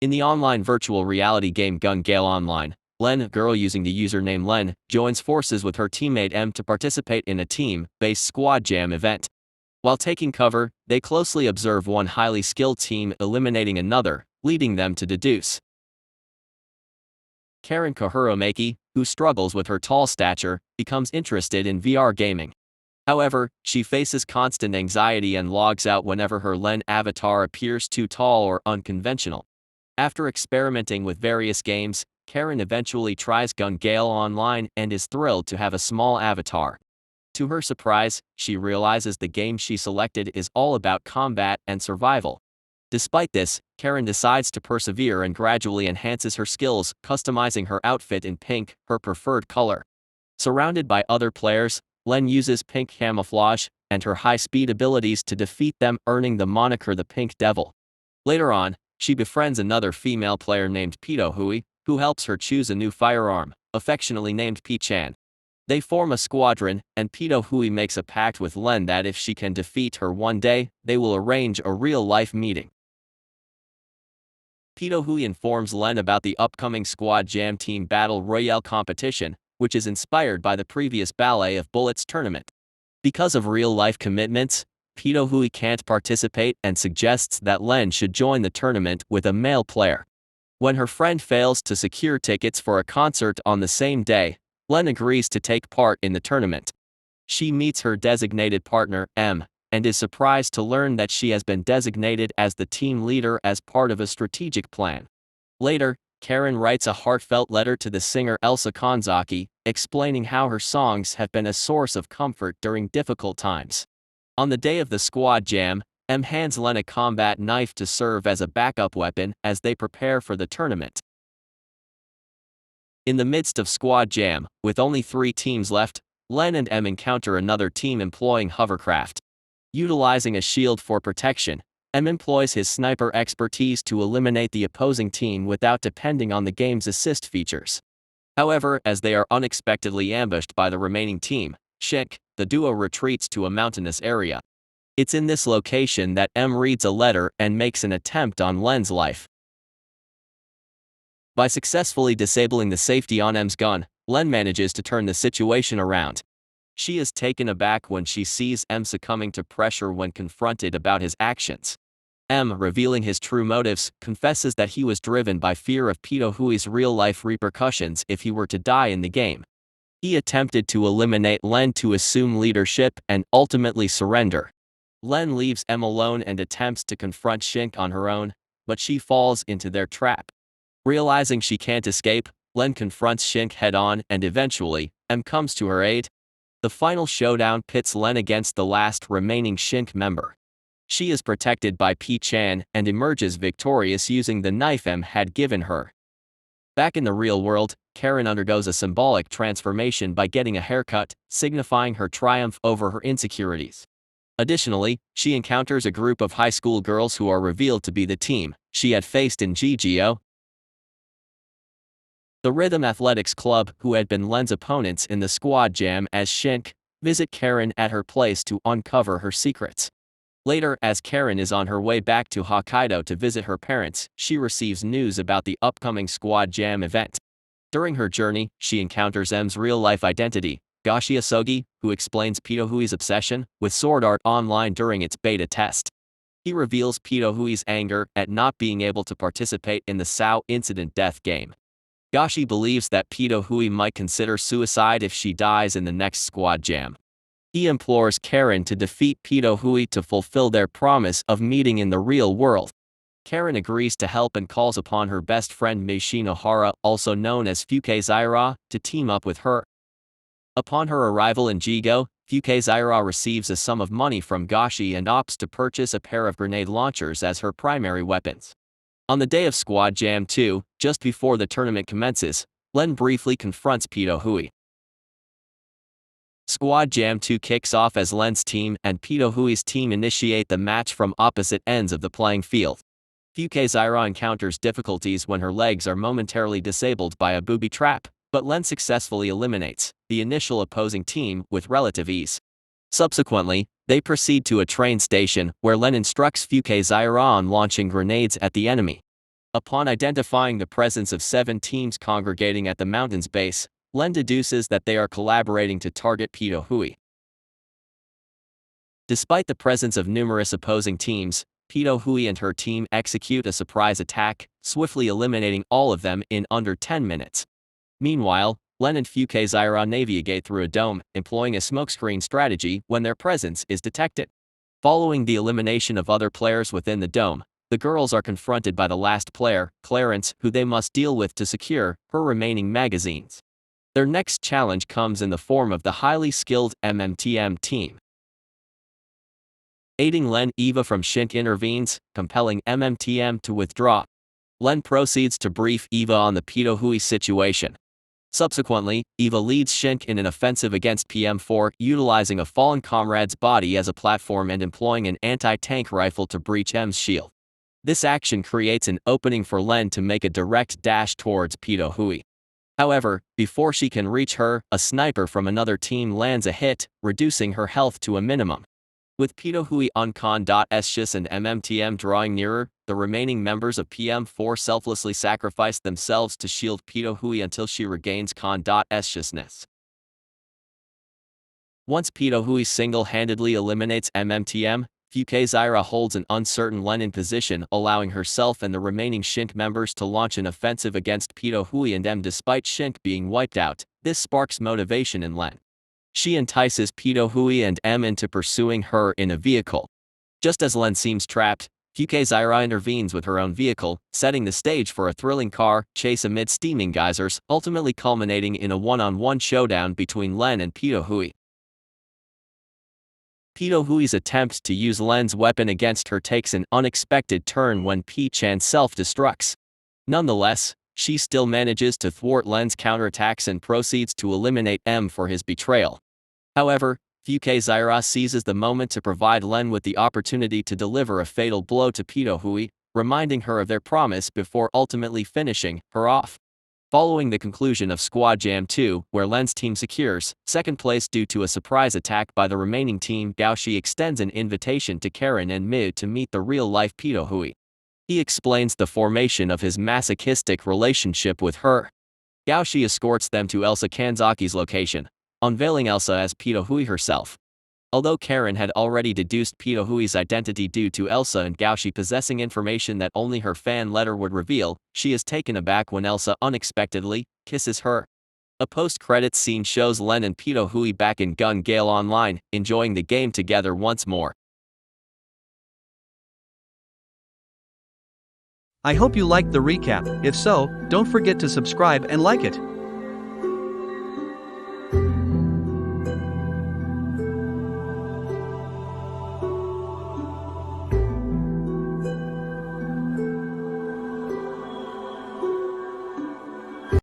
In the online virtual reality game Gun Gale Online, LLENN, a girl using the username LLENN, joins forces with her teammate M to participate in a team-based squad jam event. While taking cover, they closely observe one highly skilled team eliminating another, leading them to deduce. Kohiruimaki, who struggles with her tall stature, becomes interested in VR gaming. However, she faces constant anxiety and logs out whenever her LLENN avatar appears too tall or unconventional. After experimenting with various games, Karen eventually tries Gun Gale Online and is thrilled to have a small avatar. To her surprise, she realizes the game she selected is all about combat and survival. Despite this, Karen decides to persevere and gradually enhances her skills, customizing her outfit in pink, her preferred color. Surrounded by other players, LLENN uses pink camouflage and her high-speed abilities to defeat them, earning the moniker the Pink Devil. Later on, she befriends another female player named Kohiruimaki, who helps her choose a new firearm, affectionately named P-chan. They form a squadron, and Kohiruimaki makes a pact with LLENN that if she can defeat her one day, they will arrange a real-life meeting. Kohiruimaki informs LLENN about the upcoming Squad Jam Team Battle Royale competition, which is inspired by the previous Ballet of Bullets tournament. Because of real-life commitments, Kohiruimaki can't participate and suggests that LLENN should join the tournament with a male player. When her friend fails to secure tickets for a concert on the same day, LLENN agrees to take part in the tournament. She meets her designated partner, M, and is surprised to learn that she has been designated as the team leader as part of a strategic plan. Later, Karen writes a heartfelt letter to the singer Elsa Kanzaki, explaining how her songs have been a source of comfort during difficult times. On the day of the squad jam, M hands LLENN a combat knife to serve as a backup weapon as they prepare for the tournament. In the midst of squad jam, with only 3 teams left, LLENN and M encounter another team employing hovercraft. Utilizing a shield for protection, M employs his sniper expertise to eliminate the opposing team without depending on the game's assist features. However, as they are unexpectedly ambushed by the remaining team, Shink, the duo retreats to a mountainous area. It's in this location that M reads a letter and makes an attempt on LLENN's life. By successfully disabling the safety on M's gun, LLENN manages to turn the situation around. She is taken aback when she sees M succumbing to pressure when confronted about his actions. M, revealing his true motives, confesses that he was driven by fear of Kohiruimiki's real-life repercussions if he were to die in the game. He attempted to eliminate LLENN to assume leadership and ultimately surrender. LLENN leaves M alone and attempts to confront Shink on her own, but she falls into their trap. Realizing she can't escape, LLENN confronts Shink head-on and eventually, M comes to her aid. The final showdown pits LLENN against the last remaining Shink member. She is protected by P-chan and emerges victorious using the knife M had given her. Back in the real world, Karen undergoes a symbolic transformation by getting a haircut, signifying her triumph over her insecurities. Additionally, she encounters a group of high school girls who are revealed to be the team she had faced in GGO. The Rhythm Athletics Club, who had been LLENN's opponents in the squad jam as Shink, visit Karen at her place to uncover her secrets. Later, as Karen is on her way back to Hokkaido to visit her parents, she receives news about the upcoming squad jam event. During her journey, she encounters M's real-life identity, Gashi Asogi, who explains Kohiruimiki's obsession with sword art online during its beta test. He reveals Kohiruimiki's anger at not being able to participate in the Sao Incident death game. Gashi believes that Kohiruimaki might consider suicide if she dies in the next squad jam. He implores Karen to defeat Kohiruimaki to fulfill their promise of meeting in the real world. Karen agrees to help and calls upon her best friend Mei Nohara, also known as Fuke Zaira, to team up with her. Upon her arrival in Jigo, Fuke Zaira receives a sum of money from Gashi and opts to purchase a pair of grenade launchers as her primary weapons. On the day of Squad Jam 2, just before the tournament commences, LLENN briefly confronts Kohiruimaki. Squad Jam 2 kicks off as LLENN's team and Kohiruimiki's team initiate the match from opposite ends of the playing field. Fuke Zaira encounters difficulties when her legs are momentarily disabled by a booby trap, but LLENN successfully eliminates the initial opposing team with relative ease. Subsequently, they proceed to a train station where LLENN instructs Fuke Zaira on launching grenades at the enemy. Upon identifying the presence of 7 teams congregating at the mountain's base, LLENN deduces that they are collaborating to target Kohiruimaki. Despite the presence of numerous opposing teams, Kohiruimaki and her team execute a surprise attack, swiftly eliminating all of them in under 10 minutes. Meanwhile, LLENN and Fukazaira navigate through a dome, employing a smokescreen strategy when their presence is detected. Following the elimination of other players within the dome, the girls are confronted by the last player, Clarence, who they must deal with to secure her remaining magazines. Their next challenge comes in the form of the highly skilled MMTM team. Aiding LLENN, Eva from Shink intervenes, compelling MMTM to withdraw. LLENN proceeds to brief Eva on the Kohiruimaki situation. Subsequently, Eva leads Shink in an offensive against PM4, utilizing a fallen comrade's body as a platform and employing an anti-tank rifle to breach M's shield. This action creates an opening for LLENN to make a direct dash towards Kohiruimaki. However, before she can reach her, a sniper from another team lands a hit, reducing her health to a minimum. With Kohiruimaki unconscious and MMTM drawing nearer, the remaining members of PM4 selflessly sacrifice themselves to shield Kohiruimaki until she regains consciousness. Once Kohiruimaki single-handedly eliminates MMTM, Fukazaira holds an uncertain LLENN in position, allowing herself and the remaining Shink members to launch an offensive against Kohiruimaki and M. Despite Shink being wiped out, this sparks motivation in LLENN. She entices Kohiruimaki and M into pursuing her in a vehicle. Just as LLENN seems trapped, Fukazaira intervenes with her own vehicle, setting the stage for a thrilling car chase amid steaming geysers, ultimately culminating in a one-on-one showdown between LLENN and Kohiruimaki. Kohiruimiki's attempt to use LLENN's weapon against her takes an unexpected turn when P-chan self-destructs. Nonetheless, she still manages to thwart LLENN's counterattacks and proceeds to eliminate M for his betrayal. However, Fukazaira seizes the moment to provide LLENN with the opportunity to deliver a fatal blow to Kohiruimaki, reminding her of their promise before ultimately finishing her off. Following the conclusion of Squad Jam 2, where LLENN's team secures second place due to a surprise attack by the remaining team, Gaoshi extends an invitation to Karen and Mid to meet the real-life Kohiruimaki. He explains the formation of his masochistic relationship with her. Gaoshi escorts them to Elsa Kanzaki's location, unveiling Elsa as Kohiruimaki herself. Although Karen had already deduced Kohiruimiki's identity due to Elsa and Gaoshi possessing information that only her fan letter would reveal, she is taken aback when Elsa unexpectedly kisses her. A post-credits scene shows LLENN and Kohiruimaki back in Gun Gale Online, enjoying the game together once more. I hope you liked the recap. If so, don't forget to subscribe and like it.